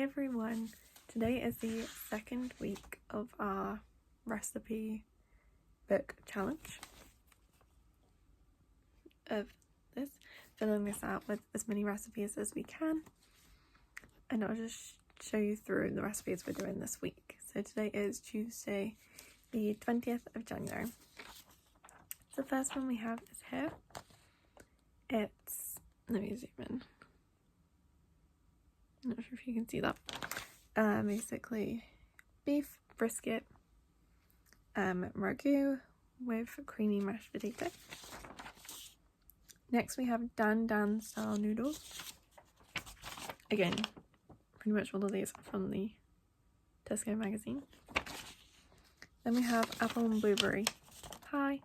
Hi everyone, today is the second week of our recipe book challenge of this, filling this out with as many recipes as we can, and I'll just show you through the recipes we're doing this week. So today is Tuesday the 20th of January. The first one we have is here. It's, let me zoom in, I'm not sure if you can see that. Basically beef brisket ragu with creamy mashed potato. Next we have Dan style noodles. Again, pretty much all of these are from the Tesco magazine. Then we have apple and blueberry pie.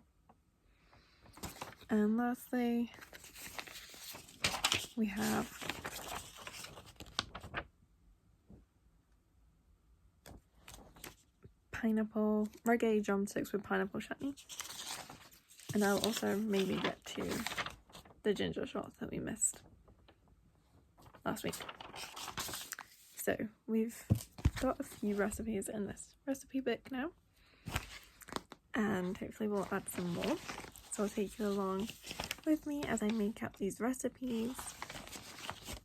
And lastly we have pineapple reggae drumsticks with pineapple chutney, and I'll also maybe get to the ginger shots that we missed last week. So we've got a few recipes in this recipe book now, and hopefully we'll add some more, so I'll take you along with me as I make up these recipes,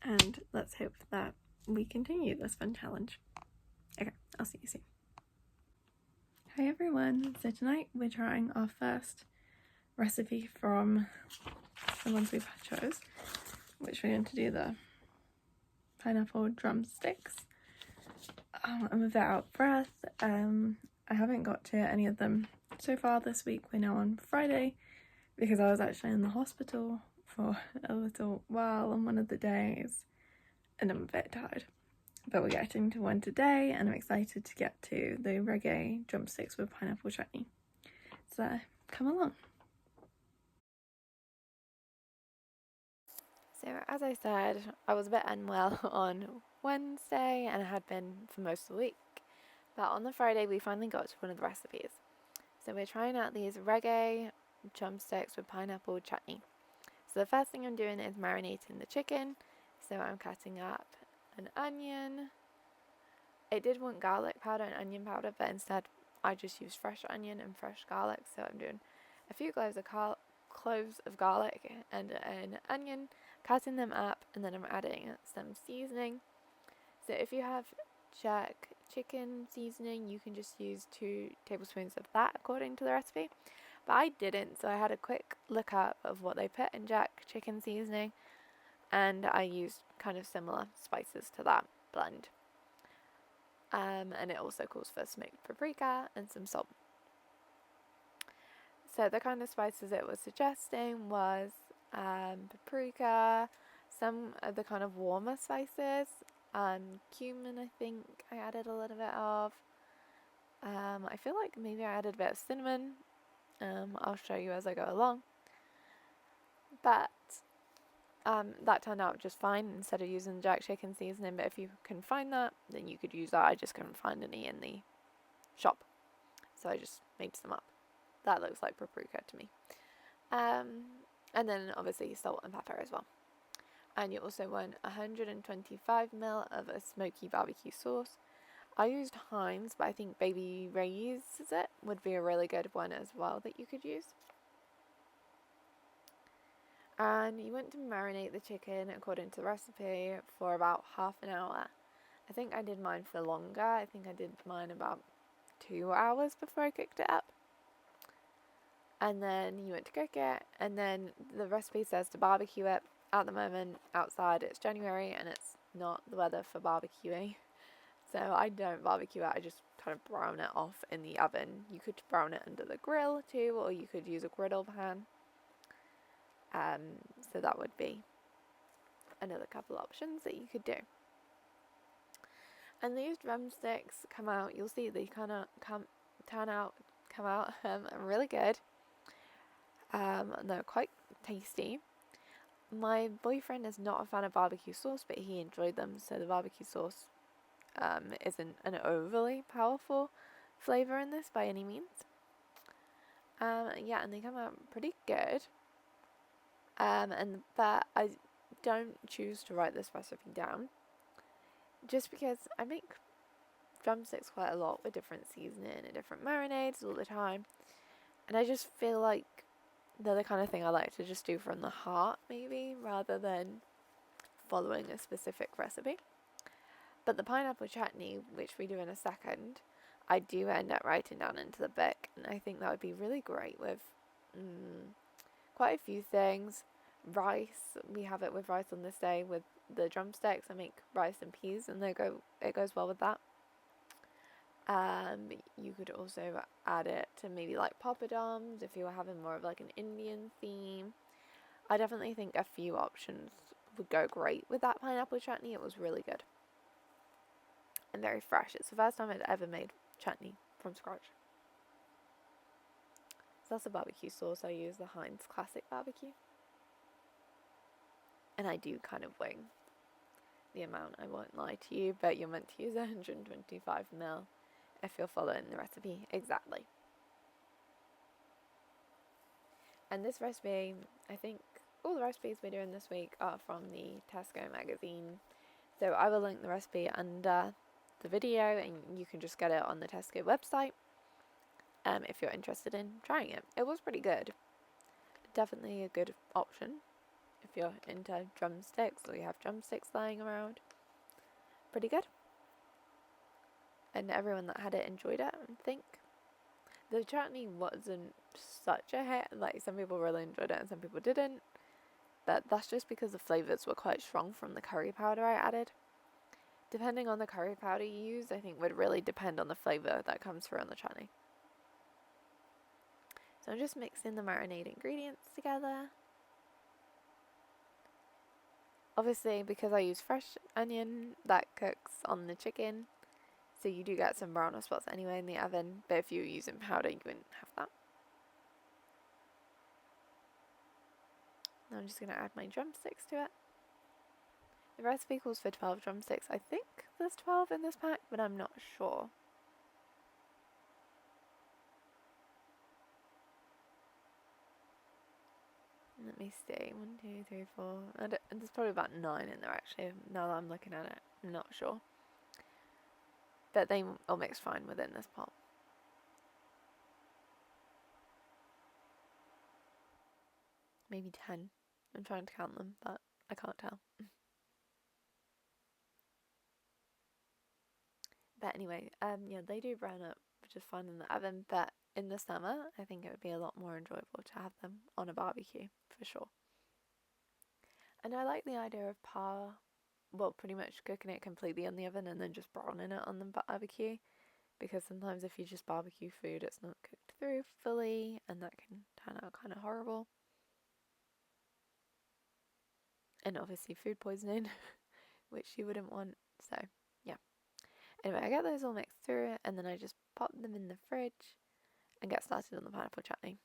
and let's hope that we continue this fun challenge. Okay, I'll see you soon. Hi everyone, so tonight we're trying our first recipe from the ones we've chose, which we're going to do the pineapple drumsticks. I'm a bit out of breath. I haven't got to any of them so far this week. We're now on Friday because I was actually in the hospital for a little while on one of the days and I'm a bit tired. But we're getting to one today and I'm excited to get to the reggae drumsticks with pineapple chutney. So come along. So as I said, I was a bit unwell on Wednesday and I had been for most of the week. But on the Friday we finally got to one of the recipes. So we're trying out these reggae drumsticks with pineapple chutney. So the first thing I'm doing is marinating the chicken. So I'm cutting up an onion. It did want garlic powder and onion powder, but instead I just used fresh onion and fresh garlic. So I'm doing a few cloves of garlic and an onion, cutting them up, and then I'm adding some seasoning. So if you have Jack chicken seasoning, you can just use 2 tablespoons of that according to the recipe. But I didn't, so I had a quick look up of what they put in Jack chicken seasoning, and I used kind of similar spices to that blend. And it also calls for smoked paprika and some salt. So the kind of spices it was suggesting was paprika, some of the kind of warmer spices, cumin I think I added a little bit of. I feel like maybe I added a bit of cinnamon. I'll show you as I go along. But that turned out just fine instead of using Jack chicken seasoning, but if you can find that, then you could use that. I just couldn't find any in the shop, so I just made some up. That looks like paprika to me. And then obviously salt and pepper as well. And you also want 125 ml of a smoky barbecue sauce. I used Heinz, but I think Baby Ray's would be a really good one as well that you could use. And you want to marinate the chicken according to the recipe for about half an hour. I think I did mine for longer. I think I did mine about 2 hours before I cooked it up. And then you want to cook it, and then the recipe says to barbecue it. At the moment, outside it's January and it's not the weather for barbecuing. So I don't barbecue it, I just kind of brown it off in the oven. You could brown it under the grill too, or you could use a griddle pan. So that would be another couple options that you could do. And these drumsticks come out, you'll see they kind of come out really good. They're quite tasty. My boyfriend is not a fan of barbecue sauce, but he enjoyed them, so the barbecue sauce isn't an overly powerful flavour in this by any means. And they come out pretty good. But I don't choose to write this recipe down. just because I make drumsticks quite a lot with different seasoning and different marinades all the time, and I just feel like they're the kind of thing I like to just do from the heart, maybe, rather than following a specific recipe. But the pineapple chutney, which we do in a second, I do end up writing down into the book, and I think that would be really great with quite a few things. Rice, we have it with rice on this day with the drumsticks. I make rice and peas, and it goes well with that. You could also add it to maybe like poppadoms if you were having more of like an Indian theme. I definitely think a few options would go great with that pineapple chutney. It was really good and very fresh. It's the first time I'd ever made chutney from scratch. So that's a barbecue sauce. I use the Heinz Classic Barbecue. And I do kind of wing the amount, I won't lie to you, but you're meant to use 125 ml if you're following the recipe exactly. And this recipe, I think all the recipes we're doing this week are from the Tesco magazine. So I will link the recipe under the video, and you can just get it on the Tesco website if you're interested in trying it. It was pretty good. Definitely a good option if you're into drumsticks or you have drumsticks lying around. Pretty good. And everyone that had it enjoyed it, I think. The chutney wasn't such a hit. Like, some people really enjoyed it and some people didn't. But that's just because the flavours were quite strong from the curry powder I added. Depending on the curry powder you use, I think would really depend on the flavour that comes through on the chutney. So I'm just mixing the marinade ingredients together. Obviously, because I use fresh onion, that cooks on the chicken. So you do get some browner spots anyway in the oven. But if you were using powder, you wouldn't have that. Now I'm just going to add my drumsticks to it. The recipe calls for 12 drumsticks. I think there's 12 in this pack, but I'm not sure. Let me see. 1, 2, 3, 4. There's probably about 9 in there actually, now that I'm looking at it. I'm not sure. But they all mix fine within this pot. Maybe 10. I'm trying to count them, but I can't tell. But anyway, yeah, they do brown up just fine in the oven, but in the summer, I think it would be a lot more enjoyable to have them on a barbecue, for sure. And I like the idea of pretty much cooking it completely in the oven and then just browning it on the barbecue, because sometimes if you just barbecue food, it's not cooked through fully, and that can turn out kind of horrible. And obviously food poisoning, which you wouldn't want, so yeah. Anyway, I get those all mixed through, and then I just pop them in the fridge and get started on the pineapple chutney.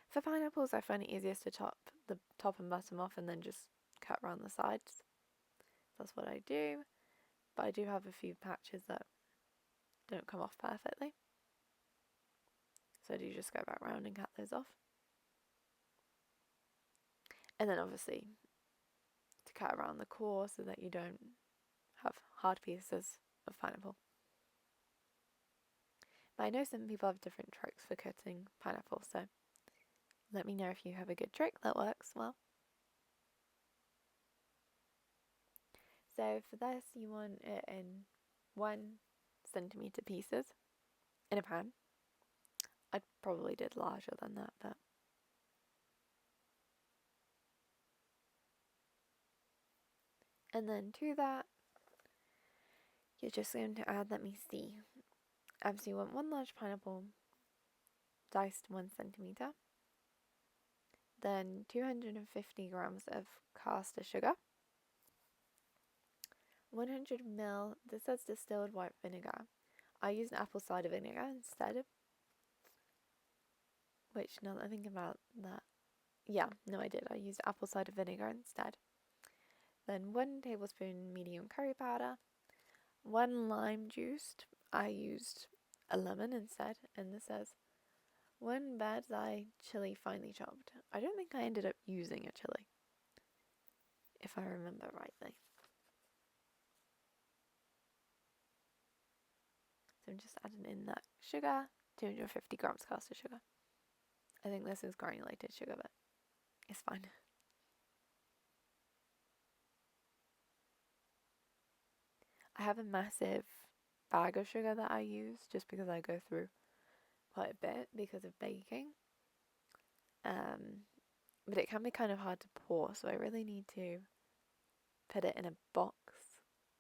For pineapples, I find it easiest to chop the top and bottom off and then just cut around the sides. That's what I do, but I do have a few patches that don't come off perfectly. So I do just go back around and cut those off. And then obviously to cut around the core so that you don't have hard pieces of pineapple. But I know some people have different tricks for cutting pineapple, so let me know if you have a good trick that works well. So for this, you want it in 1 centimetre pieces in a pan. I probably did larger than that, but and then to that, you're just going to add, let me see. So you want 1 large pineapple, diced 1 centimetre. Then 250 grams of caster sugar. 100 ml, this says distilled white vinegar. I used apple cider vinegar instead. Which, now that I think about that, yeah, no I did. I used apple cider vinegar instead. Then 1 tablespoon medium curry powder. 1 lime juiced. I used a lemon instead, and this says 1 bird's eye chili finely chopped. I don't think I ended up using a chili, if I remember rightly. So I'm just adding in that sugar, 250 grams caster sugar. I think this is granulated sugar, but it's fine. I have a massive bag of sugar that I use just because I go through quite a bit because of baking. But it can be kind of hard to pour, so I really need to put it in a box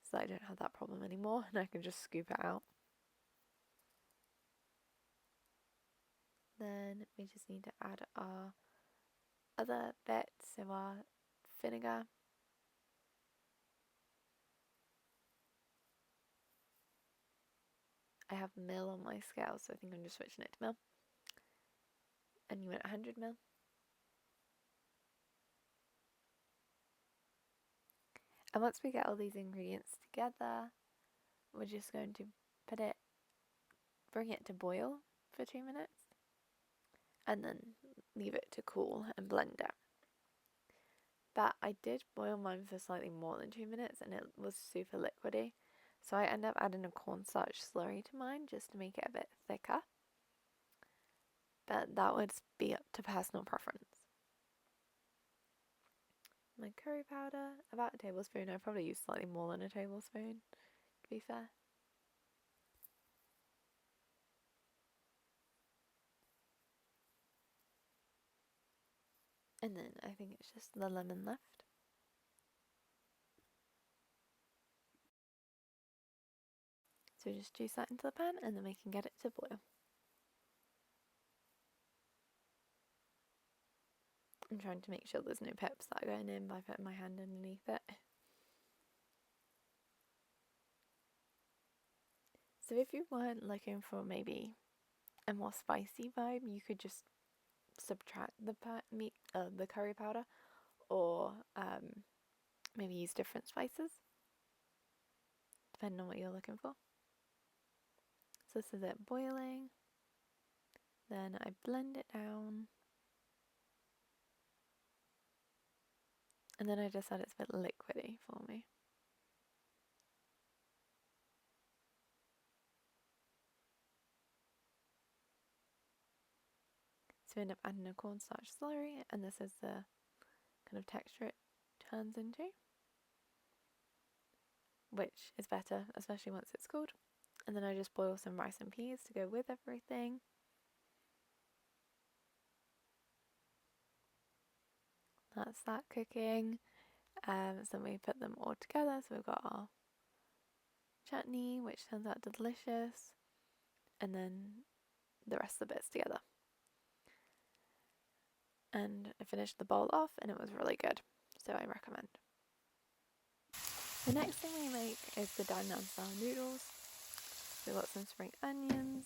so that I don't have that problem anymore and I can just scoop it out. Then we just need to add our other bits, so our vinegar. I have mil on my scale, so I think I'm just switching it to mil. And you went 100 mil. And once we get all these ingredients together, we're just going to bring it to boil for 2 minutes, and then leave it to cool and blend it. But I did boil mine for slightly more than 2 minutes and it was super liquidy. So I end up adding a cornstarch slurry to mine just to make it a bit thicker. But that would be up to personal preference. My curry powder, about a tablespoon. I probably use slightly more than a tablespoon, to be fair. And then I think it's just the lemon left. So just juice that into the pan and then we can get it to boil. I'm trying to make sure there's no pips that are going in by putting my hand underneath it. So if you weren't looking for maybe a more spicy vibe, you could just subtract the curry powder, or maybe use different spices, depending on what you're looking for. So this is it boiling. Then I blend it down. And then I decide it's a bit liquidy for me. So I end up adding a cornstarch slurry, and this is the kind of texture it turns into, which is better, especially once it's cooled. And then I just boil some rice and peas to go with everything. That's that cooking. So then we put them all together. So we've got our chutney, which turns out delicious, and then the rest of the bits together. And I finished the bowl off and it was really good, so I recommend. The next thing we make is the Dannan style noodles. We've got some spring onions,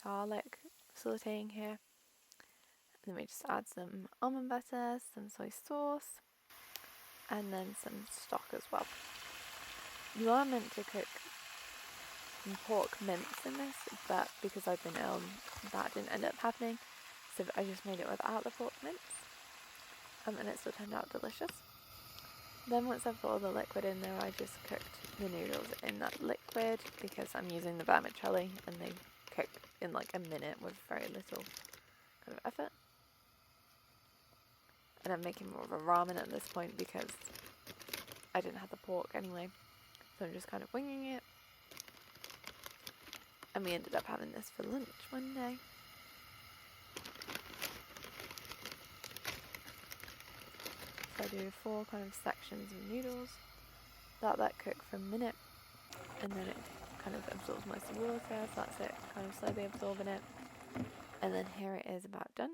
garlic sauteing here, and then we just add some almond butter, some soy sauce, and then some stock as well. You are meant to cook pork mince in this, but because I've been ill, that didn't end up happening, so I just made it without the pork mince, and it still turned out delicious. Then once I've got all the liquid in there, I just cooked the noodles in that liquid because I'm using the vermicelli and they cook in like a minute with very little kind of effort. And I'm making more of a ramen at this point because I didn't have the pork anyway, so I'm just kind of winging it. And we ended up having this for lunch one day. So I do 4 kind of sections of noodles, let cook for a minute, and then it kind of absorbs most of the water, so that's it, kind of slowly absorbing it. And then here it is about done.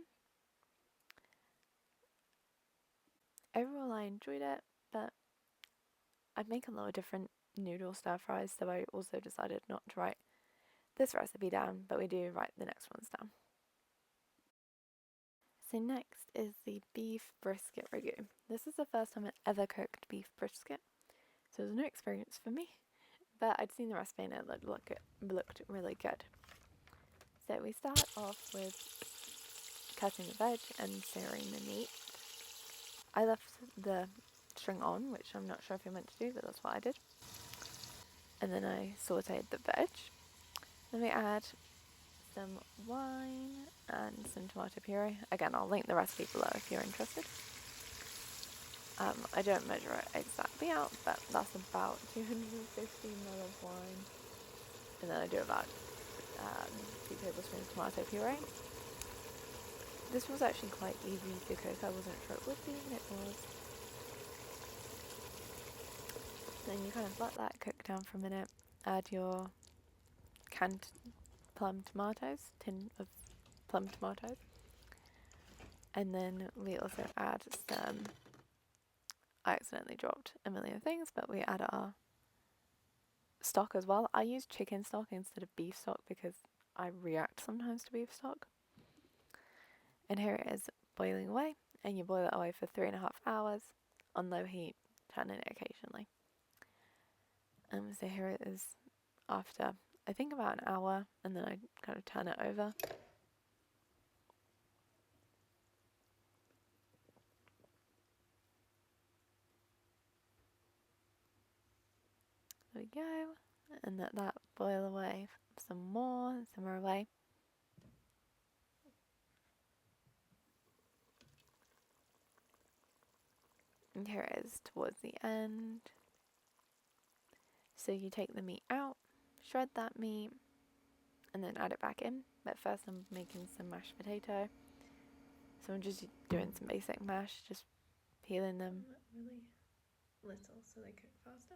Overall I enjoyed it, but I make a lot of different noodle stir fries, so I also decided not to write this recipe down, but we do write the next ones down. So next is the beef brisket ragu. This is the first time I'd ever cooked beef brisket, so it was a new experience for me, but I'd seen the recipe and it looked really good. So we start off with cutting the veg and searing the meat. I left the string on, which I'm not sure if you're meant to do, but that's what I did. And then I sauteed the veg. Then we add some wine and some tomato puree. Again, I'll link the recipe below if you're interested. I don't measure it exactly out, but that's about 250 ml of wine. And then I do about 2 tablespoons of tomato puree. This was actually quite easy to cook. I wasn't sure it would be, and it was. Then you kind of let that cook down for a minute. Add your canned plum tomatoes, tin of plum tomatoes. And then we also add some, I accidentally dropped a million things, but we add our stock as well. I use chicken stock instead of beef stock because I react sometimes to beef stock. And here it is boiling away, and you boil it away for 3.5 hours on low heat, turning it occasionally. So here it is after, I think, about an hour, and then I kind of turn it over. There we go, and let that boil away some more, simmer away. And here it is towards the end. So you take the meat out, shred that meat, and then add it back in. But first I'm making some mashed potato. So I'm just doing some basic mash, just peeling them. Really little so they cook faster.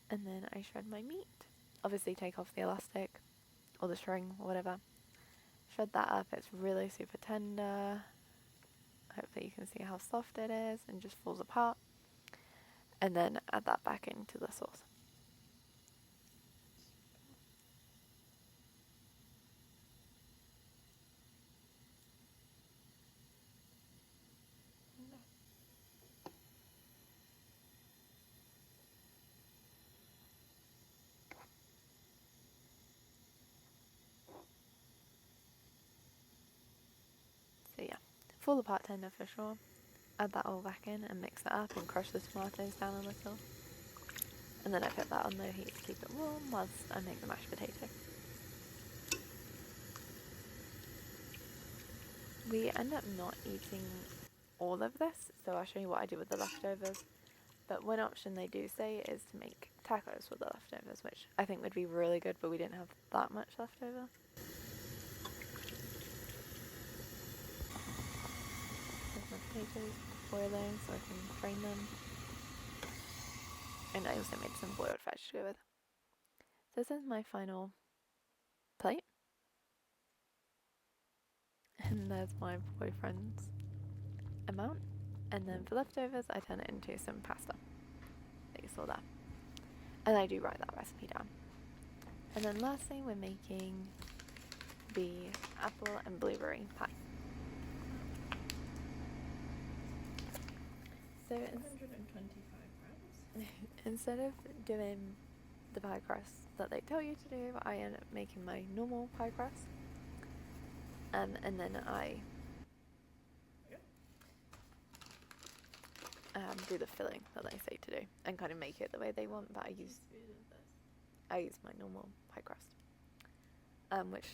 And then I shred my meat. Obviously take off the elastic or the string or whatever. Shred that up, it's really super tender. Hopefully you can see how soft it is and just falls apart. And then add that back into the sauce. So yeah, fall apart tender for sure. Add that all back in and mix it up and crush the tomatoes down a little. And then I put that on low heat to keep it warm whilst I make the mashed potato. We end up not eating all of this, so I'll show you what I do with the leftovers. But one option they do say is to make tacos with the leftovers, which I think would be really good, but we didn't have that much leftover. There's my potatoes boiling so I can drain them. And I also made some boiled veg to go with. So this is my final plate. And there's my boyfriend's amount. And then for leftovers, I turn it into some pasta. That you saw that. And I do write that recipe down. And then lastly, we're making the apple and blueberry pie. So 125 grams. instead of doing the pie crust that they tell you to do, I end up making my normal pie crust. And then I do the filling that they say to do and kind of make it the way they want, but I use my normal pie crust, which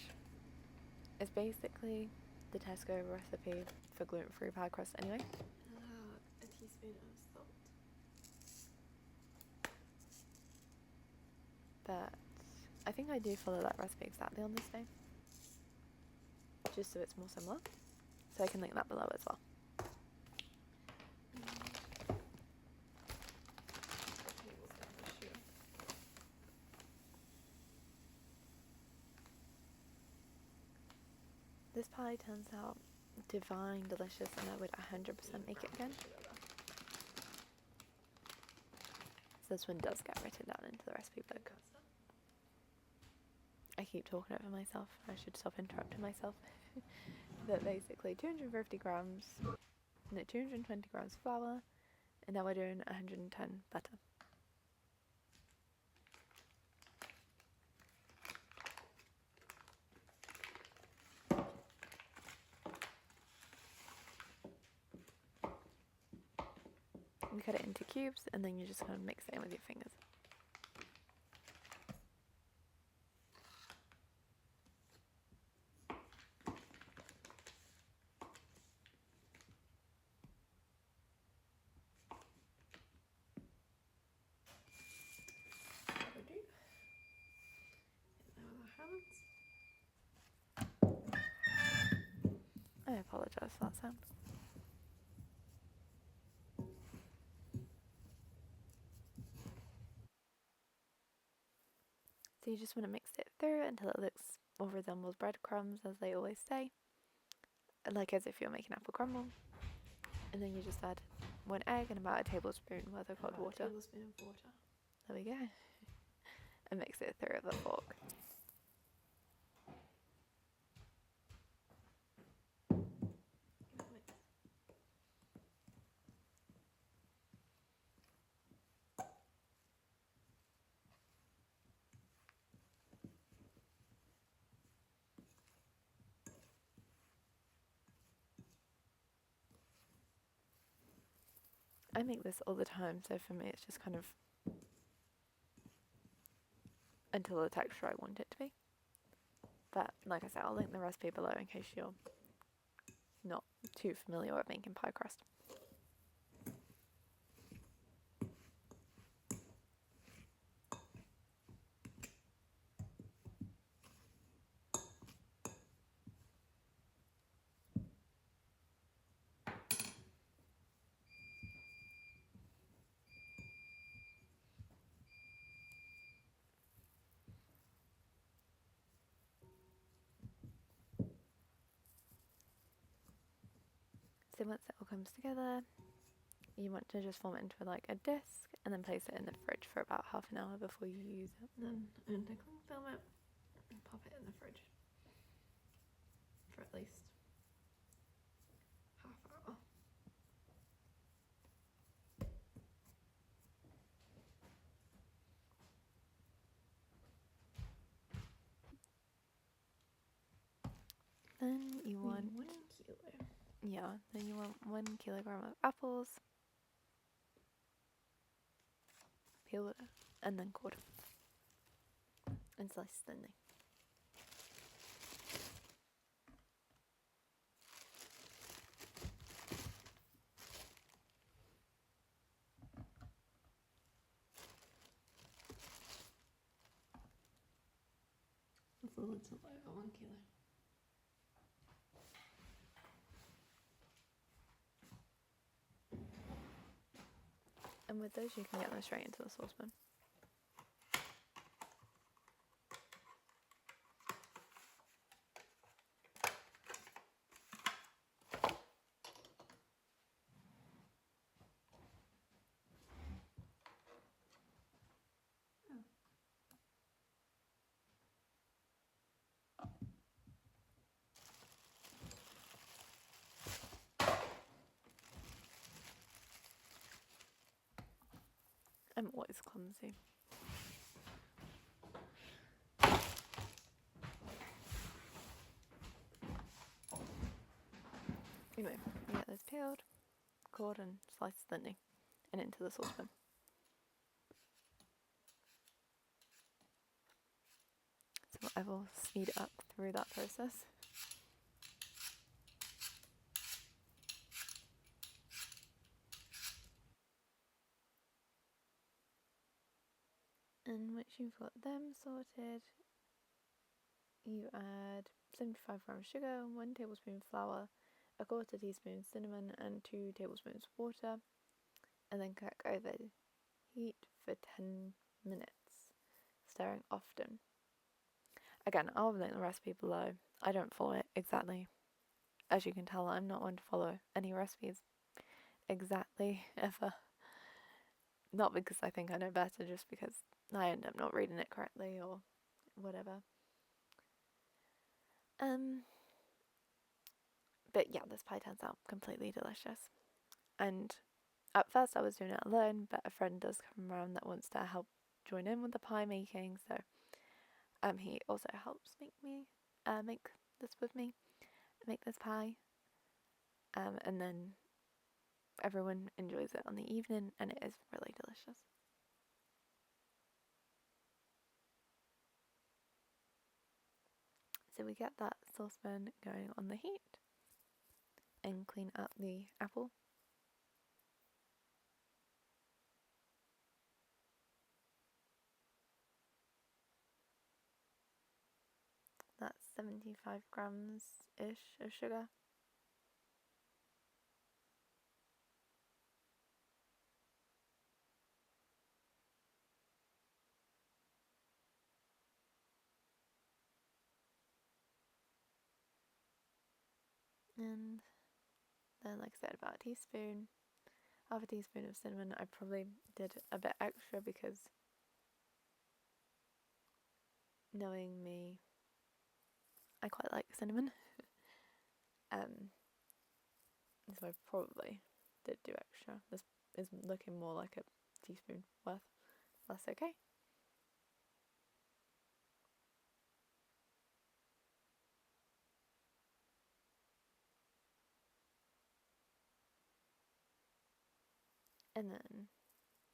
is basically the Tesco recipe for gluten-free pie crust anyway. A teaspoon of salt. But I think I do follow that recipe exactly on this day, just so it's more similar. So I can link that below as well. This pie turns out divine, delicious, and I would 100% make it again. So this one does get written down into the recipe book. I keep talking over myself. I should stop interrupting myself. But basically 220 grams flour, and now we're doing 110 butter. You cut it into cubes, and then you just kind of mix it in with your fingers. I apologise for that sound. So you just want to mix it through until it looks or resembles breadcrumbs, as they always say, like as if you're making apple crumble. And then you just add 1 egg and about a tablespoon worth of hot water. A tablespoon of water. There we go. And mix it through with a fork. I make this all the time, so for me it's just kind of until the texture I want it to be. But like I said, I'll link the recipe below in case you're not too familiar with making pie crust. So once it all comes together, you want to just form it into like a disc and then place it in the fridge for about half an hour before you use it. Then undo cling film it and pop it in the fridge for at least half hour. Then you want 1 kilo. Yeah, then you want 1 kilogram of apples, peeled and then cored and sliced thinly. It's a little over 1 kilo. And with those you can get them straight into the saucepan. I'm always clumsy. Anyway, you get those peeled, cored and sliced thinly and into the saucepan. So I will speed up through that process. And once you've got them sorted, you add 75 grams sugar, 1 tablespoon flour, a quarter teaspoon cinnamon and 2 tablespoons water, and then cook over heat for 10 minutes, stirring often. Again, I'll link the recipe below. I don't follow it exactly. As you can tell, I'm not one to follow any recipes exactly ever. Not because I think I know better, just because I end up not reading it correctly or whatever. But yeah, this pie turns out completely delicious. And at first I was doing it alone, but a friend does come around that wants to help join in with the pie making, so he also helps make this with me, make this pie. And then everyone enjoys it on the evening, and it is really delicious. So we get that saucepan going on the heat and clean up the apple. That's 75 grams-ish of sugar. And then, like I said, about a teaspoon, half a teaspoon of cinnamon. I probably did a bit extra because, knowing me, I quite like cinnamon. So I probably did do extra. This is looking more like a teaspoon worth. That's okay. And then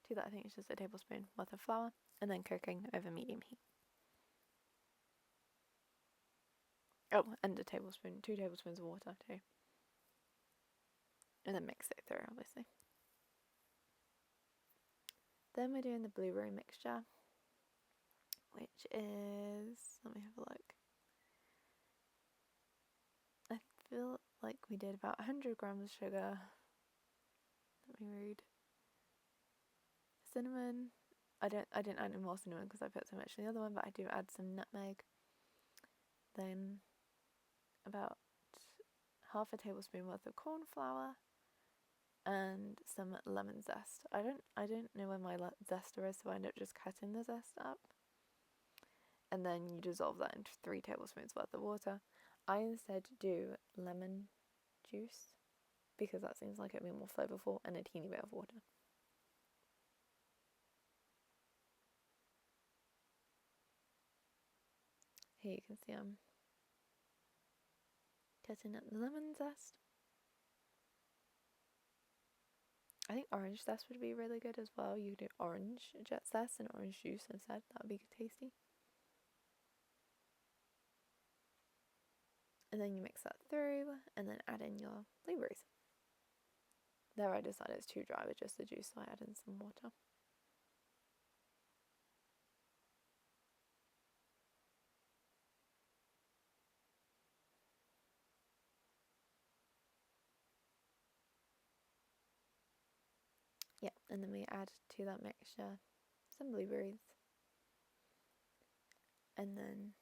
to that, I think it's just a tablespoon worth of flour, and then cooking over medium heat. Oh, and 2 tablespoons of water too. And then mix it through, obviously. Then we're doing the blueberry mixture, which is, let me have a look. I feel like we did about 100 grams of sugar. Let me read. Cinnamon. I didn't add any more cinnamon because I put so much in the other one, but I do add some nutmeg. Then about half a tablespoon worth of corn flour and some lemon zest. I don't know where my zester is, so I end up just cutting the zest up. And then you dissolve that into 3 tablespoons worth of water. I instead do lemon juice because that seems like it'd be more flavorful, and a teeny bit of water. Here you can see I'm cutting up the lemon zest. I think orange zest would be really good as well. You could do orange zest and orange juice instead. That would be tasty. And then you mix that through and then add in your blueberries. There I decided it's too dry with just the juice, so I add in some water. Yeah, and then we add to that mixture some blueberries. And then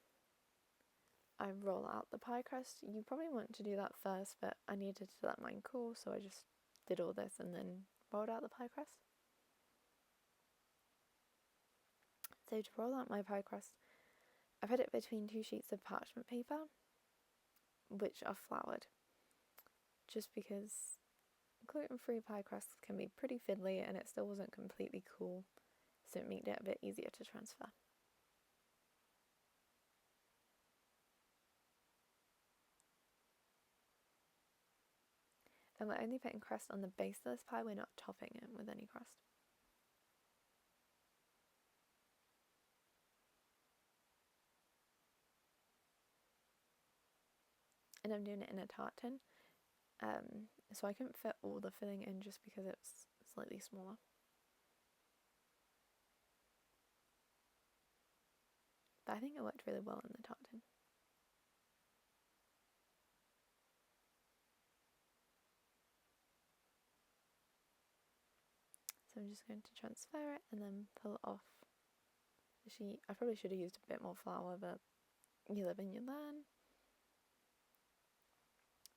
I roll out the pie crust. You probably want to do that first, but I needed to let mine cool, so I just did all this and then rolled out the pie crust. So to roll out my pie crust, I put it between 2 sheets of parchment paper, which are floured, just because gluten-free pie crusts can be pretty fiddly and it still wasn't completely cool, so it made it a bit easier to transfer. And we're only putting crust on the base of this pie, we're not topping it with any crust. And I'm doing it in a tart tin, so I couldn't fit all the filling in just because it's slightly smaller. But I think it worked really well in the tart tin. So I'm just going to transfer it and then pull off the sheet. I probably should have used a bit more flour, but you live and you learn.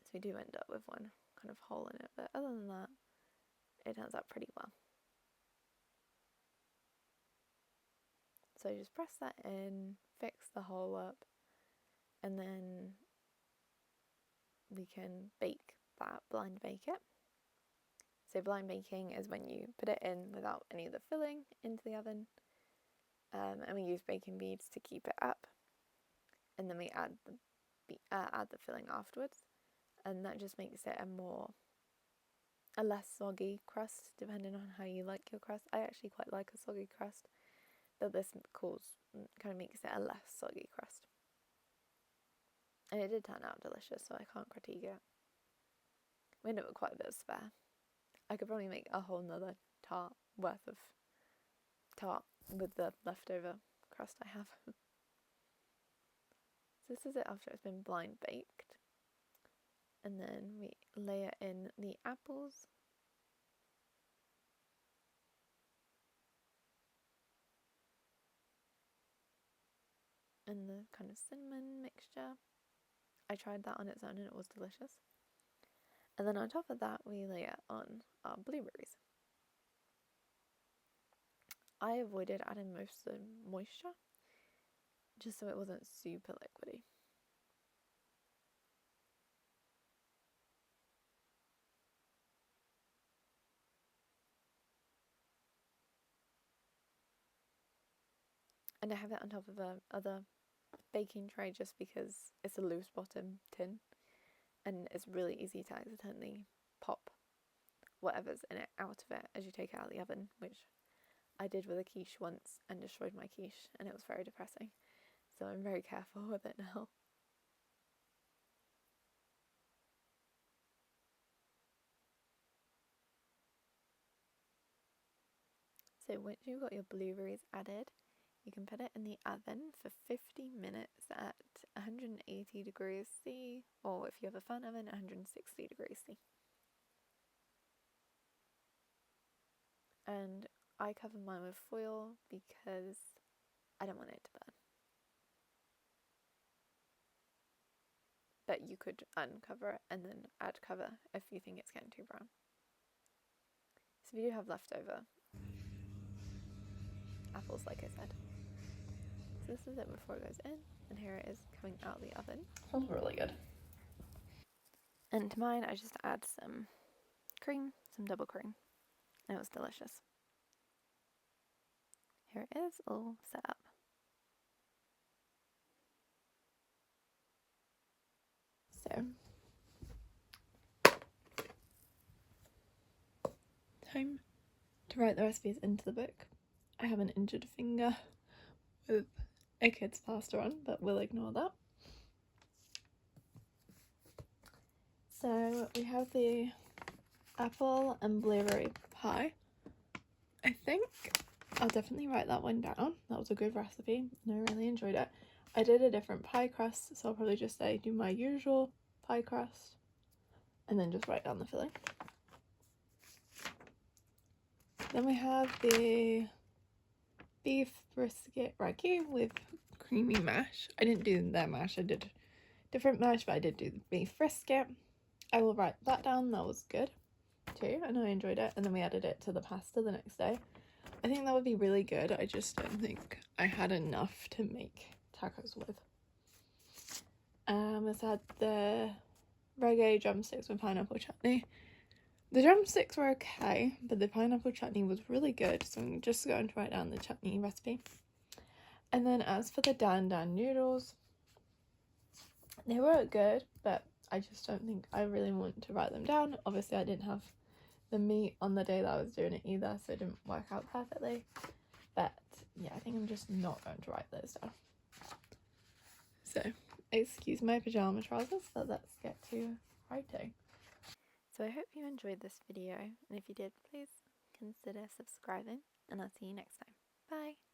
So we do end up with one kind of hole in it, but other than that, it turns out pretty well. So just press that in, fix the hole up, and then we can bake that, blind bake it. So blind baking is when you put it in without any of the filling into the oven, and we use baking beads to keep it up, and then we add the filling afterwards, and that just makes it a less soggy crust, depending on how you like your crust. I actually quite like a soggy crust, but this kind of makes it a less soggy crust. And it did turn out delicious, so I can't critique it. We ended up with quite a bit of spare. I could probably make a whole nother tart worth of tart with the leftover crust I have. So this is it after it's been blind baked. And then we layer in the apples. And the kind of cinnamon mixture. I tried that on its own and it was delicious. And then on top of that, we layer on our blueberries. I avoided adding most of the moisture, just so it wasn't super liquidy. And I have it on top of a other baking tray just because it's a loose bottom tin and it's really easy to accidentally pop whatever's in it out of it as you take it out of the oven, which I did with a quiche once and destroyed my quiche, and it was very depressing. So I'm very careful with it now. So once you've got your blueberries added, you can put it in the oven for 50 minutes at 180 degrees C, or if you have a fan oven, 160 degrees C. And I cover mine with foil because I don't want it to burn. But you could uncover it and then add cover if you think it's getting too brown. So if you have leftover apples, like I said. So this is it before it goes in, and here it is coming out of the oven. Smells really good. And to mine, I just add some cream, some double cream, and it was delicious. Here it is, all set up. So, time to write the recipes into the book. I have an injured finger with a kid's plaster on, but we'll ignore that. So we have the apple and blueberry pie. I think I'll definitely write that one down. That was a good recipe and I really enjoyed it. I did a different pie crust, so I'll probably just say do my usual pie crust and then just write down the filling. Then we have the beef brisket ragu with creamy mash. I didn't do their mash, I did different mash, but I did do the beef brisket. I will write that down, that was good too and I enjoyed it. And then we added it to the pasta the next day. I think that would be really good. I just don't think I had enough to make tacos with. Let's add the reggae drumsticks with pineapple chutney. The drumsticks were okay, but the pineapple chutney was really good, so I'm just going to write down the chutney recipe. And then as for the dan dan noodles, they were good, but I just don't think I really want to write them down. Obviously I didn't have the meat on the day that I was doing it either, so it didn't work out perfectly. But yeah, I think I'm just not going to write those down. So excuse my pajama trousers, but let's get to writing. So I hope you enjoyed this video, and if you did, please consider subscribing, and I'll see you next time. Bye!